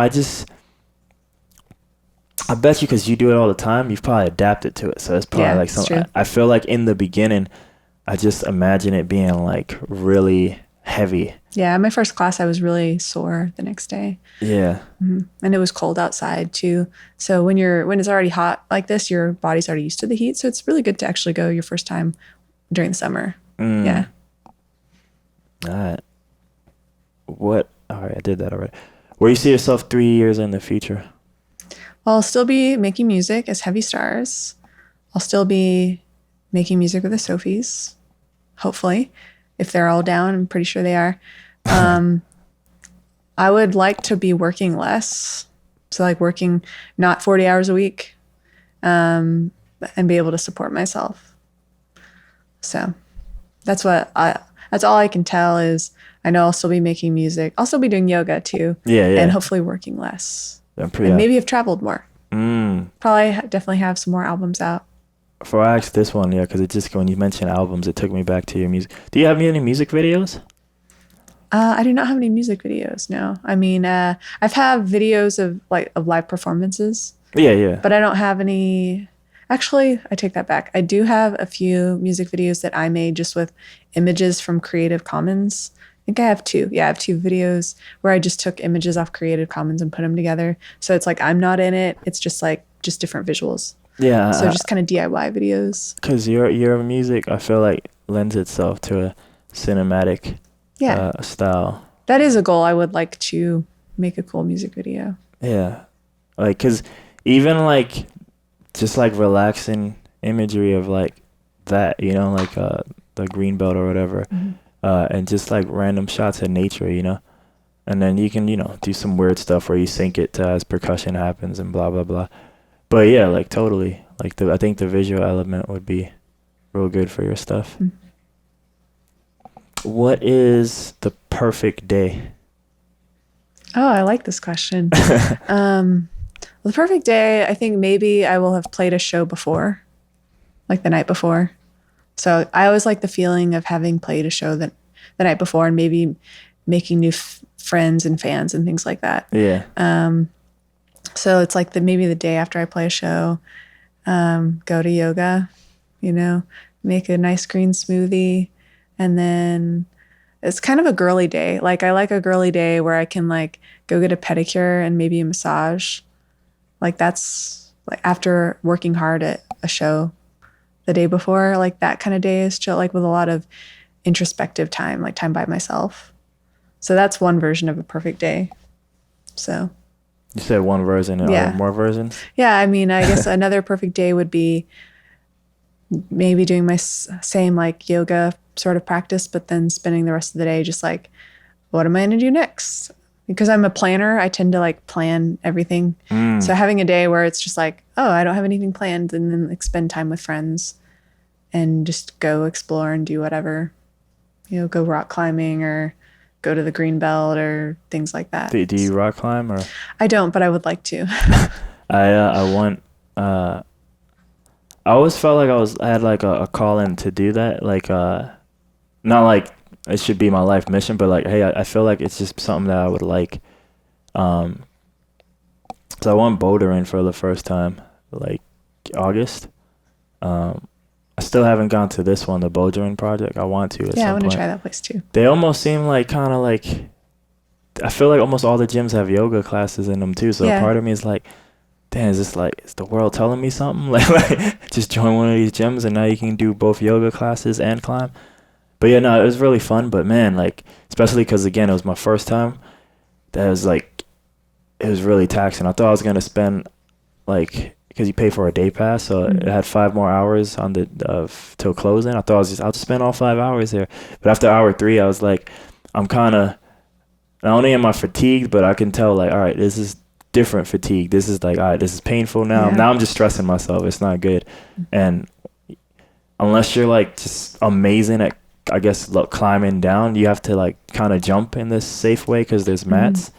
I bet you because you do it all the time, you've probably adapted to it. So it's probably like something. I feel like in the beginning, I just imagine it being like really heavy. Yeah, my first class, I was really sore the next day. Yeah. And it was cold outside too. So when it's already hot like this, your body's already used to the heat. So it's really good to actually go your first time during the summer. Yeah. All right. All right, I did that already. Where do you see yourself 3 years in the future? Well, I'll still be making music as Heavy Stars. I'll still be making music with the Sophies, hopefully, if they're all down. I'm pretty sure they are. I would like to be working less. So like working not 40 hours a week, and be able to support myself. So that's all I can tell is I know I'll still be making music. I'll still be doing yoga too. Yeah. And hopefully working less. And maybe have traveled more. Probably definitely have some more albums out. Before I asked this one, because it just when you mentioned albums, it took me back to your music. Do you have any music videos? I do not have any music videos. No, I mean I've had videos of live performances. Yeah. But I don't have any. Actually, I take that back. I do have a few music videos that I made just with images from Creative Commons. I think I have two. Yeah, I have two videos where I just took images off Creative Commons and put them together. So it's like I'm not in it. It's just different visuals. Yeah. So just kind of DIY videos. Because your music, I feel like, lends itself to a cinematic style. That is a goal. I would like to make a cool music video. Yeah. Like, because even like just like relaxing imagery of like that, like the green belt or whatever, and just like random shots of nature, and then you can do some weird stuff where you sync it to as percussion happens and blah blah blah. But yeah, like totally, like I think the visual element would be real good for your stuff. What is the perfect day? Oh, I like this question. The perfect day, I think maybe I will have played a show before, like the night before. So I always like the feeling of having played a show the night before and maybe making new friends and fans and things like that. Yeah. So it's like maybe the day after I play a show, go to yoga, make a nice green smoothie. And then it's kind of a girly day. Like I like a girly day where I can like go get a pedicure and maybe a massage. Like that's like after working hard at a show the day before, like that kind of day is chill, like with a lot of introspective time, like time by myself. So that's one version of a perfect day. So you said one version. Are there more versions? Yeah. I mean, I guess another perfect day would be maybe doing my same like yoga sort of practice, but then spending the rest of the day just like, what am I going to do next? Because I'm a planner, I tend to like plan everything. So having a day where it's just like, oh, I don't have anything planned, and then like spend time with friends and just go explore and do whatever, go rock climbing or go to the green belt or things like that. Do you rock climb or? I don't, but I would like to. I want. I always felt like I had like a calling to do that. Like not like it should be my life mission, but like, hey, I feel like it's just something that I would like. So I went bouldering for the first time, like August. I still haven't gone to this one, the bouldering project. I want to. I want to try that place too. They almost seem like kind of like. I feel like almost all the gyms have yoga classes in them too. So part of me is like, damn, is the world telling me something? Like just join one of these gyms and now you can do both yoga classes and climb. But yeah, no, it was really fun. But man, like, especially because, again, it was my first time, that was like, it was really taxing. I thought I was going to spend, like, because you pay for a day pass, so it had 5 more hours on till closing. I thought I'll just spend all 5 hours there. But after hour 3, I was like, I'm kind of, not only am I fatigued, but I can tell, like, all right, this is different fatigue. This is like, all right, this is painful now. Now I'm just stressing myself. It's not good. And unless you're, like, just amazing at, I guess, climbing down, you have to like kind of jump in this safe way because there's mats.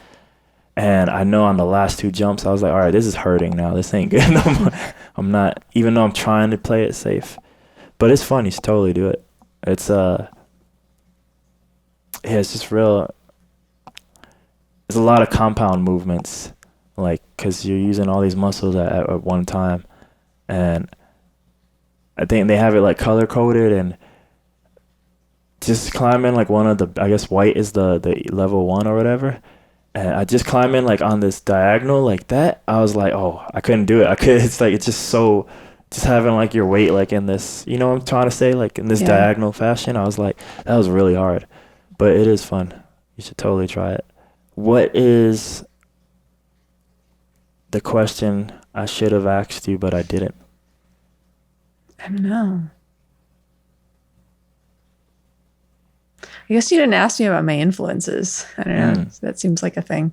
And I know on the last 2 jumps, I was like, all right, this is hurting now. This ain't good no more. I'm not, even though I'm trying to play it safe. But it's fun. You should totally do it. It's, it's just real. There's a lot of compound movements, like, because you're using all these muscles at one time. And I think they have it like color coded, and just climbing like one of the, I guess white is the level 1 or whatever, and I just climb in like on this diagonal like that. I was like, oh, I couldn't do it. It's like, it's just so, just having like your weight like in this, what I'm trying to say, like in this diagonal fashion. I was like, that was really hard, but it is fun. You should totally try it. What is the question I should have asked you but I didn't? I don't know. I guess you didn't ask me about my influences. I don't know. That seems like a thing.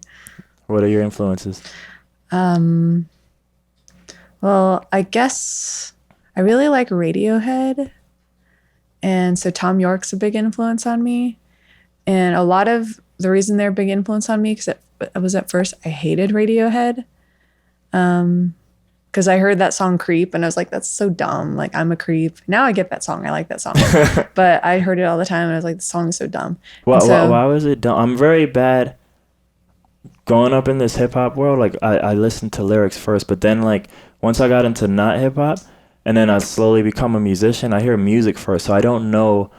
What are your influences? Well, I guess I really like Radiohead. And so Tom York's a big influence on me. And a lot of the reason they're a big influence on me, because it was at first I hated Radiohead. Because I heard that song Creep and I was like, that's so dumb. Like, I'm a creep. Now I get that song. I like that song. But I heard it all the time and I was like, the song is so dumb. Why was it dumb? I'm very bad growing up in this hip hop world. Like, I listened to lyrics first, but then like once I got into not hip hop and then I slowly become a musician, I hear music first. So I don't know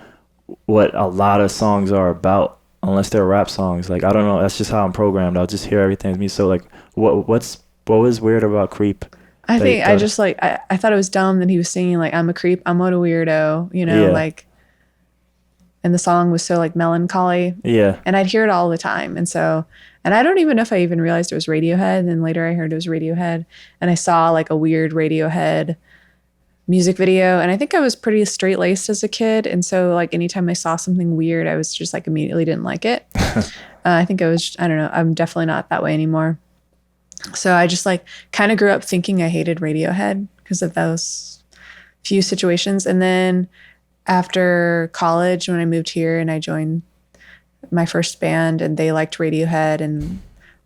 what a lot of songs are about unless they're rap songs. Like, I don't know. That's just how I'm programmed. I'll just hear everything as me. So like, what was weird about Creep? I think I just like, I thought it was dumb that he was singing like, I'm a creep, I'm what a weirdo, you know, like, and the song was so like melancholy. Yeah. And I'd hear it all the time. And so, and I don't even know if I even realized it was Radiohead. And then later I heard it was Radiohead and I saw like a weird Radiohead music video. And I think I was pretty straight laced as a kid. And so like anytime I saw something weird, I was just like immediately didn't like it. I think I don't know. I'm definitely not that way anymore. So I just like kind of grew up thinking I hated Radiohead because of those few situations. And then after college, when I moved here and I joined my first band and they liked Radiohead and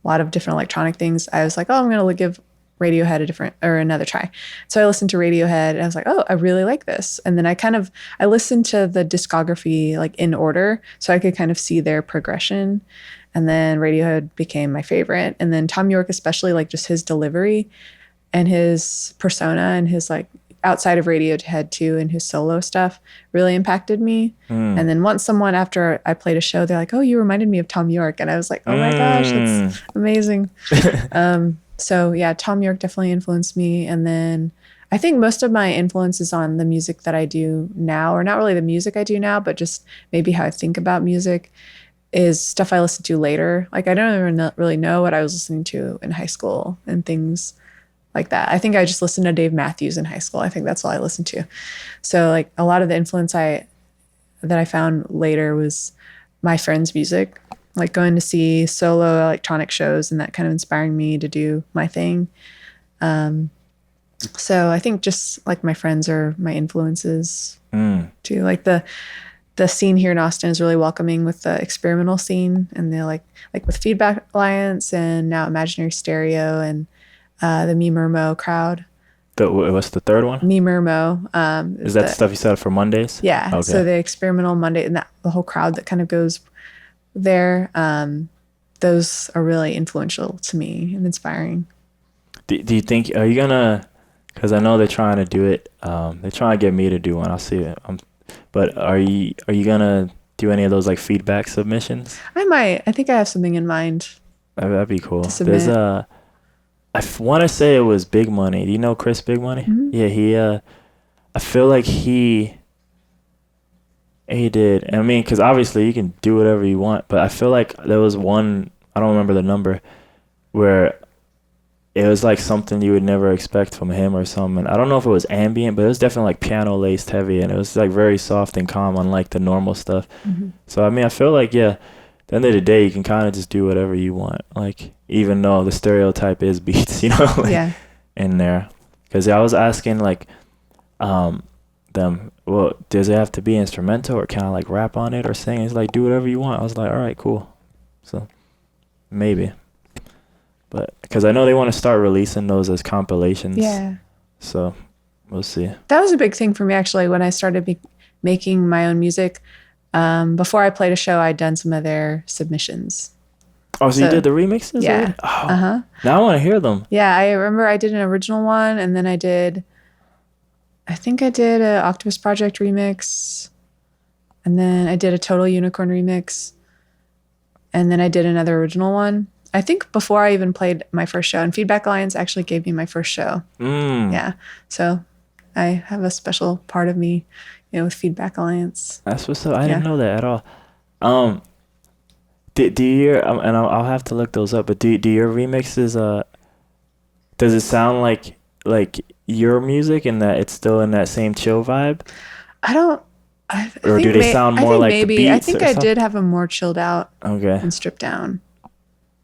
a lot of different electronic things, I was like, oh, I'm going to give Radiohead another try. So I listened to Radiohead and I was like, oh, I really like this. And then I listened to the discography like in order so I could kind of see their progression. And then Radiohead became my favorite. And then Tom York, especially like just his delivery and his persona and his like outside of Radiohead too and his solo stuff really impacted me. And then once someone after I played a show, they're like, oh, you reminded me of Tom York. And I was like, oh my gosh, that's amazing. So yeah, Tom York definitely influenced me. And then I think most of my influence is on the music that I do now, or not really the music I do now, but just maybe how I think about music is stuff I listen to later. Like I don't even really know what I was listening to in high school and things like that. I think I just listened to Dave Matthews in high school. I think that's all I listened to. So like a lot of the influence that I found later was my friends' music, like going to see solo electronic shows and that kind of inspiring me to do my thing. So I think just like my friends are my influences too. Like the scene here in Austin is really welcoming with the experimental scene and they're like with Feedback Alliance and now Imaginary Stereo and the Me Mermo crowd. What's the third one? Me Mermo. Is that the stuff you set up for Mondays? Yeah. Okay. So the experimental Monday and the whole crowd that kind of goes there, those are really influential to me and inspiring. Do you think, are you gonna, because I know they're trying to do it, they're trying to get me to do one, I'll see it. But are you gonna do any of those like feedback submissions? I might. I think I have something in mind. That'd be cool. There's I want to say it was Big Money. Do you know Chris Big Money? Mm-hmm. Yeah, I feel like he did. I mean, because obviously you can do whatever you want, but I feel like there was one, I don't remember the number, where it was like something you would never expect from him or something. I don't know if it was ambient, but it was definitely like piano laced heavy and it was like very soft and calm unlike the normal stuff. Mm-hmm. So I mean, I feel like, yeah, at the end of the day, you can kind of just do whatever you want. Like, even though the stereotype is beats, you know, like, in there. Because I was asking like them, well, does it have to be instrumental or can I like rap on it or sing? It's like, do whatever you want. I was like, all right, cool. So maybe. But because I know they want to start releasing those as compilations. Yeah. So we'll see. That was a big thing for me, actually, when I started making my own music. Before I played a show, I'd done some of their submissions. Oh, so you did the remixes? Yeah. Oh, now I want to hear them. Yeah, I remember I did an original one, and then I think I did a Octopus Project remix, and then I did a Total Unicorn remix, and then I did another original one. I think before I even played my first show, and Feedback Alliance actually gave me my first show. Yeah. So I have a special part of me, with Feedback Alliance. That's what's up. I didn't know that at all. Do your, and I'll have to look those up, but do your remixes, does it sound like your music and that it's still in that same chill vibe? I don't Or do they sound more like the beats? I think I did have them more chilled out Okay. and stripped down,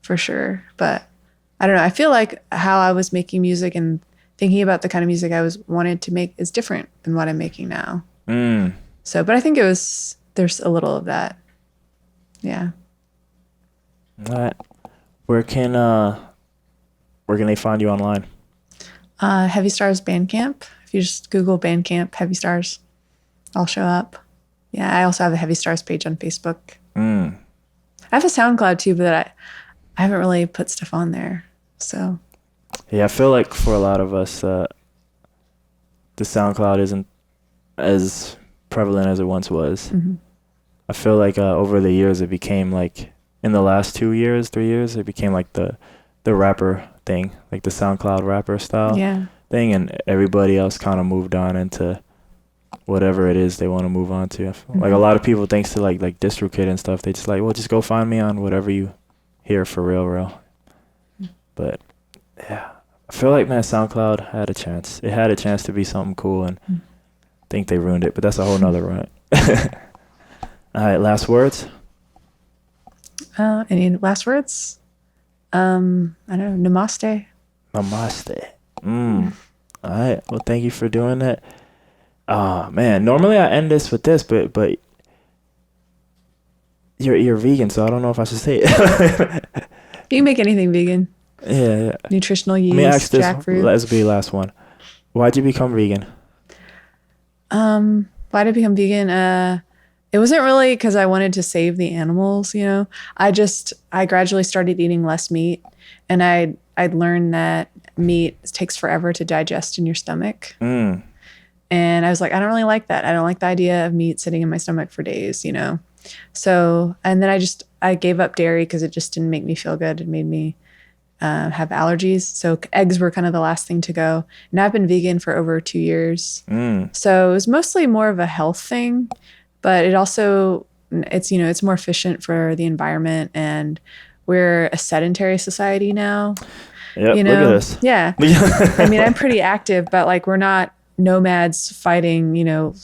for sure. But I don't know. I feel like how I was making music and thinking about the kind of music I wanted to make is different than what I'm making now. So, but I think there's a little of that. Yeah. All right. Where can they find you online? Heavy Stars Bandcamp. If you just Google Bandcamp Heavy Stars, I'll show up. Yeah, I also have a Heavy Stars page on Facebook. I have a SoundCloud too, but I haven't really put stuff on there. So. Yeah, I feel like for a lot of us, the SoundCloud isn't as prevalent as it once was. Mm-hmm. I feel like over the years, it became like, in the last 3 years, it became like the rapper thing, like the SoundCloud rapper style thing, and everybody else kind of moved on into whatever it is they want to move on to. I feel like a lot of people, thanks to like DistroKid and stuff, they just like, well, just go find me on whatever you hear for real. But yeah, I feel like, man, SoundCloud had a chance. It had a chance to be something cool, and I think they ruined it, but that's a whole nother rant. All right, last words? Any last words? I don't know. Namaste. Namaste. All right. Well, thank you for doing that. Man, normally I end this with this, but you're vegan, so I don't know if I should say it. You can make anything vegan. Yeah. Nutritional yeast, Let me ask this. jackfruit. Let's be the last one. Why'd you become vegan? Why did I become vegan? It wasn't really because I wanted to save the animals, you know. I gradually started eating less meat, and I'd learned that meat takes forever to digest in your stomach. And I was like, I don't really like that. I don't like the idea of meat sitting in my stomach for days, you know. So, and then I gave up dairy because it just didn't make me feel good. It made me have allergies. So eggs were kind of the last thing to go. And I've been vegan for over 2 years. So it was mostly more of a health thing. But it also, it's more efficient for the environment, and we're a sedentary society now. Yep, you know? Look at this. Yeah. I mean, I'm pretty active, but like we're not nomads fighting,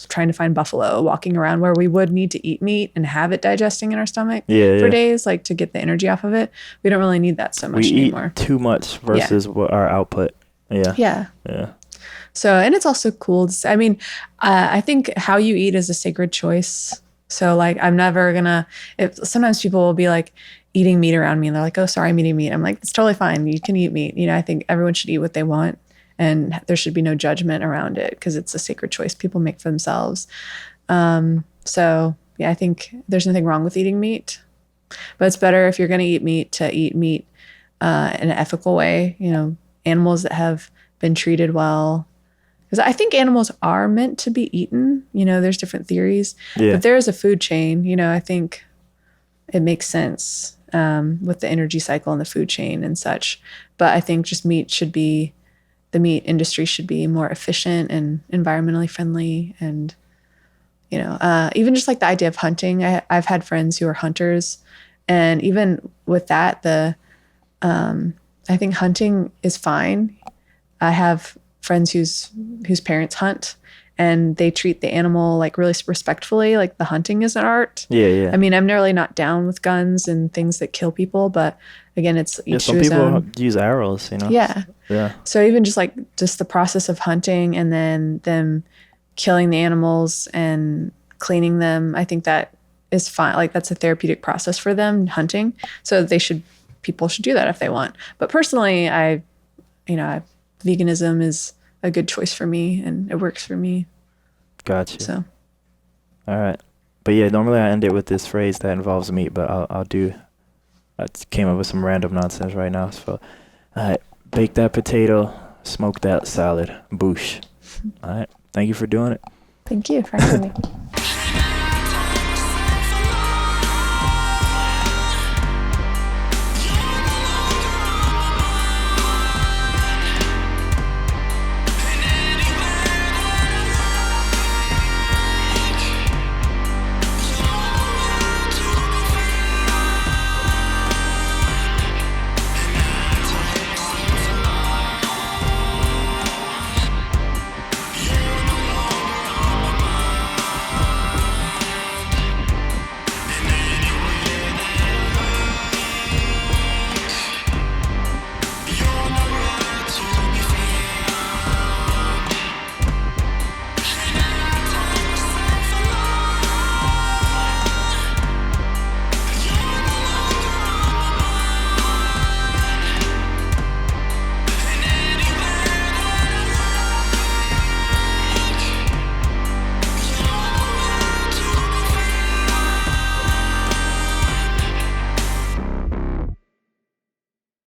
trying to find buffalo, walking around where we would need to eat meat and have it digesting in our stomach for days, like to get the energy off of it. We don't really need that so much anymore. We eat too much versus what our output. Yeah. So, and it's also cool. I think how you eat is a sacred choice. So like, I'm never gonna, sometimes people will be like eating meat around me and they're like, oh, sorry, I'm eating meat. I'm like, it's totally fine. You can eat meat. I think everyone should eat what they want, and there should be no judgment around it because it's a sacred choice people make for themselves. So yeah, I think there's nothing wrong with eating meat, but it's better if you're going to eat meat to eat meat in an ethical way, animals that have been treated well. Because I think animals are meant to be eaten. There's different theories. But there is a food chain. I think it makes sense with the energy cycle and the food chain and such. But I think just the meat industry should be more efficient and environmentally friendly. And, even just like the idea of hunting. I've had friends who are hunters. And even with that, I think hunting is fine. I have friends whose parents hunt, and they treat the animal like really respectfully, like the hunting is an art. Yeah. I mean, I'm really not down with guns and things that kill people, but again, it's each some to his people own. Use arrows, Yeah. Yeah. So even just the process of hunting and then them killing the animals and cleaning them, I think that is fine. Like that's a therapeutic process for them, hunting. So people should do that if they want. But personally, veganism is a good choice for me, and it works for me. Gotcha. So. All right. But yeah, normally I end it with this phrase that involves meat, but I came up with some random nonsense right now. So, all right. Bake that potato, smoke that salad. Boosh. All right. Thank you for doing it. Thank you for having me.